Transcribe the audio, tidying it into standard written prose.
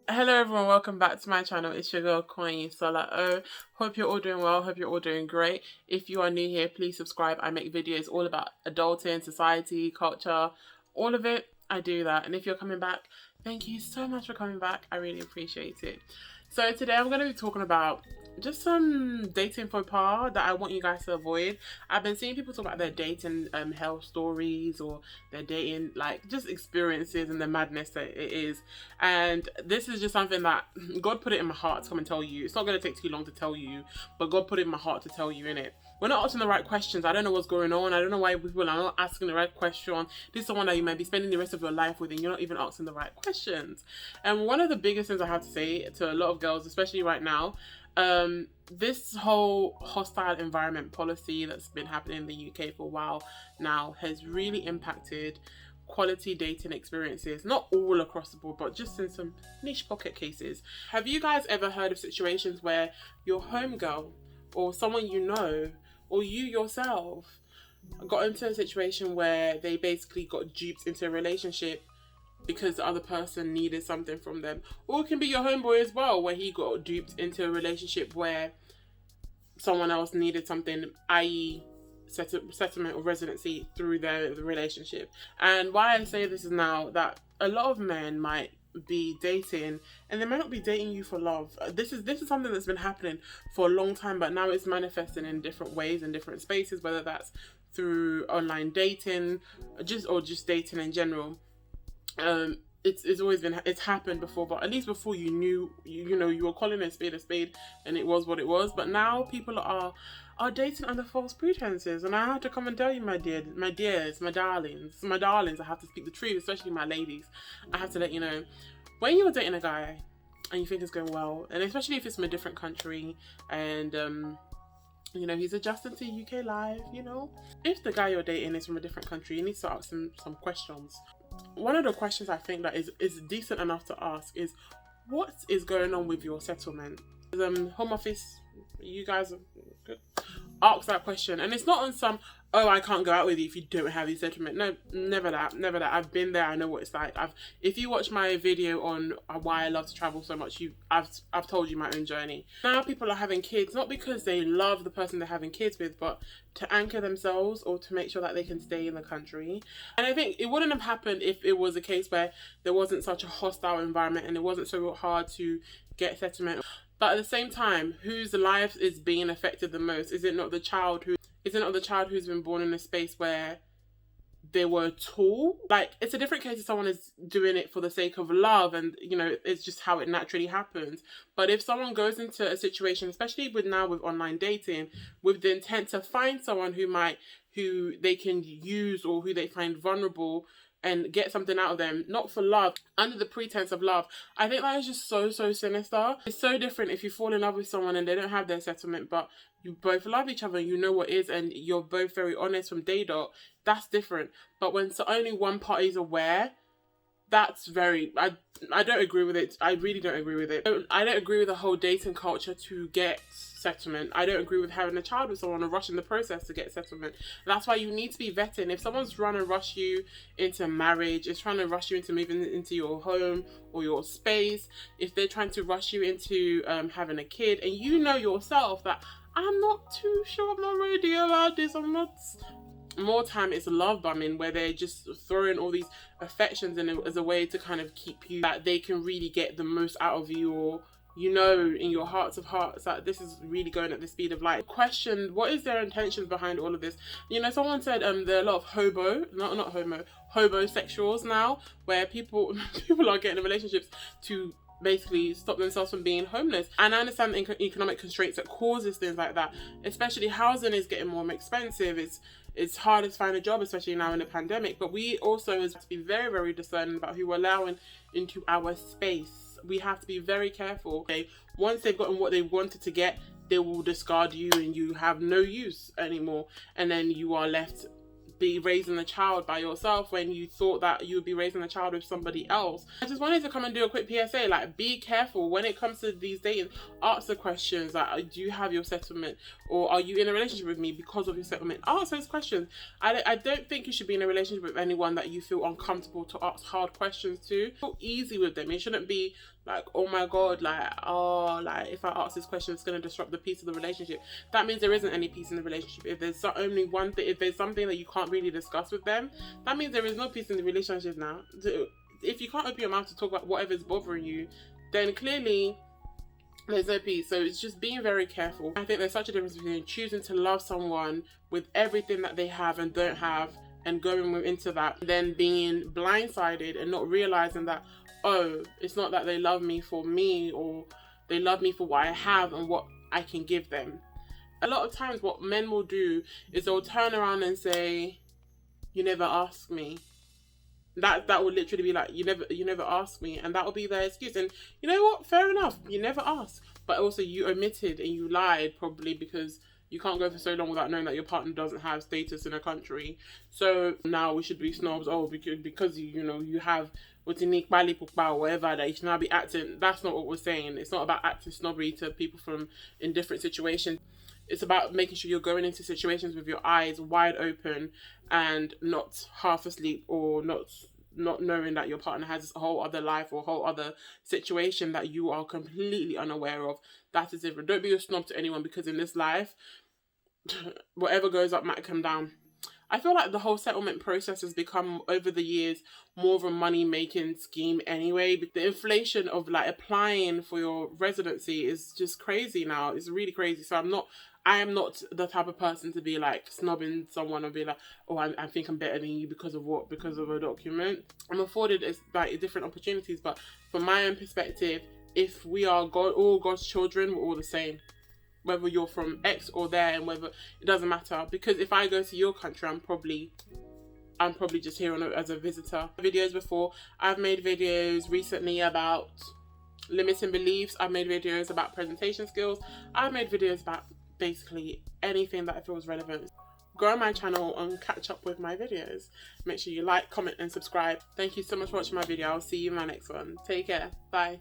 Hello everyone, welcome back to my channel. It's your girl Kanyinsola O. Hope you're all doing well, hope you're all doing great. If you are new here, please subscribe. I make videos all about adulting, society, culture, all of it. I do that. And if you're coming back, thank you so much for coming back. I really appreciate it. So today I'm going to be talking about just some dating faux pas that I want you guys to avoid. I've been seeing people talk about their dating health stories or their dating just experiences and the madness that it is. And this is just something that God put it in my heart to come and tell you. It's not going to take too long to tell you, but God put it in my heart to tell you, innit? We're not asking the right questions. I don't know what's going on. I don't know why people are not asking the right question. This is someone that you might be spending the rest of your life with and you're not even asking the right questions. And one of the biggest things I have to say to a lot of girls, especially right now, this whole hostile environment policy that's been happening in the UK for a while now has really impacted quality dating experiences, not all across the board, but just in some niche pocket cases. Have you guys ever heard of situations where your homegirl or someone you know or you yourself got into a situation where they basically got duped into a relationship because the other person needed something from them? Or it can be your homeboy as well, where he got duped into a relationship where someone else needed something, i.e. settlement or residency through the relationship. And why I say this is now that a lot of men might be dating and they might not be dating you for love. This is something that's been happening for a long time, but now it's manifesting in different ways in different spaces, whether that's through online dating or just dating in general. It's always been, it's happened before, but at least before you knew, you were calling a spade and it was what it was. But now people are dating under false pretenses, and I have to come and tell you, my dears, my darlings, I have to speak the truth, especially my ladies. I have to let you know, when you're dating a guy and you think it's going well, and especially if it's from a different country and he's adjusting to UK life, if the guy you're dating is from a different country, you need to ask him some questions. One of the questions I think that is decent enough to ask is, what is going on with your settlement? Home Office, you guys ask that question, and it's not on some, oh, I can't go out with you if you don't have your settlement. No, never that. I've been there. I know what it's like. If you watch my video on why I love to travel so much, I've told you my own journey. Now people are having kids not because they love the person they're having kids with, but to anchor themselves or to make sure that they can stay in the country. And I think it wouldn't have happened if it was a case where there wasn't such a hostile environment and it wasn't so hard to get settlement. But at the same time, whose life is being affected the most? Is it not the child who's been born in a space where they were taught? It's a different case if someone is doing it for the sake of love and, it's just how it naturally happens. But if someone goes into a situation, especially with online dating, with the intent to find someone who they can use or who they find vulnerable and get something out of them, not for love, under the pretense of love, I think that is just so sinister. It's so different if you fall in love with someone and they don't have their settlement, but you both love each other, you know what is, and you're both very honest from day dot. That's different. But when only one party is aware, that's very, I don't agree with it. I really don't agree with it. I don't agree with the whole dating culture to get settlement. I don't agree with having a child with someone and rushing the process to get settlement. That's why you need to be vetting. If someone's trying to rush you into marriage, is trying to rush you into moving into your home or your space, if they're trying to rush you into having a kid, and you know yourself that I'm not too sure, I'm not ready about this, more time it's love bombing, where they're just throwing all these affections in as a way to kind of keep you, that they can really get the most out of you, or in your hearts of hearts that this is really going at the speed of light. Question, what is their intentions behind all of this? Someone said there are a lot of hobosexuals now, where people are getting in relationships to basically stop themselves from being homeless. And I understand the economic constraints that causes things like that, especially housing is getting more expensive. It's hard to find a job, especially now in the pandemic. But we also have to be very, very discerning about who we're allowing into our space. We have to be very careful. Okay? Once they've gotten what they wanted to get, they will discard you and you have no use anymore. And then you are left be raising a child by yourself when you thought that you would be raising a child with somebody else. I just wanted to come and do a quick PSA, like, be careful when it comes to these dating. Ask the questions like, do you have your settlement, or are you in a relationship with me because of your settlement? Ask those questions. I don't think you should be in a relationship with anyone that you feel uncomfortable to ask hard questions to. Feel easy with them. It shouldn't be like, oh my god, like, oh, like, if I ask this question, it's going to disrupt the peace of the relationship. That means there isn't any peace in the relationship. If there's only one thing, if there's something that you can't really discuss with them, that means there is no peace in the relationship now. If you can't open your mouth to talk about whatever's bothering you, then clearly there's no peace. So it's just being very careful. I think there's such a difference between choosing to love someone with everything that they have and don't have, and going into that, then being blindsided and not realizing that, oh, it's not that they love me for me, or they love me for what I have and what I can give them. A lot of times what men will do is they'll turn around and say, you never asked me. That will literally be like, you never asked me, and that will be their excuse. And you know what? Fair enough. You never asked. But also you omitted and you lied, probably because you can't go for so long without knowing that your partner doesn't have status in a country. So now we should be snobs. Oh, because you have what's unique, or whatever, that you should now be acting. That's not what we're saying. It's not about acting snobbery to people from in different situations. It's about making sure you're going into situations with your eyes wide open and not half asleep, or not knowing that your partner has a whole other life or a whole other situation that you are completely unaware of. That is different. Don't be a snob to anyone, because in this life, whatever goes up might come down. I feel like the whole settlement process has become, over the years, more of a money-making scheme anyway. The inflation of like applying for your residency is just crazy now. It's really crazy. So I am not the type of person to be like snobbing someone and be like, oh, I think I'm better than you because of what? Because of a document. I'm afforded like different opportunities, but from my own perspective, if we are all God's children, we're all the same. Whether you're from X or there, and whether, it doesn't matter. Because if I go to your country, I'm probably just here as a visitor. Videos before, I've made videos recently about limiting beliefs. I've made videos about presentation skills. I've made videos about basically anything that I feel is relevant. Go on my channel and catch up with my videos. Make sure you like, comment and subscribe. Thank you so much for watching my video. I'll see you in my next one. Take care. Bye.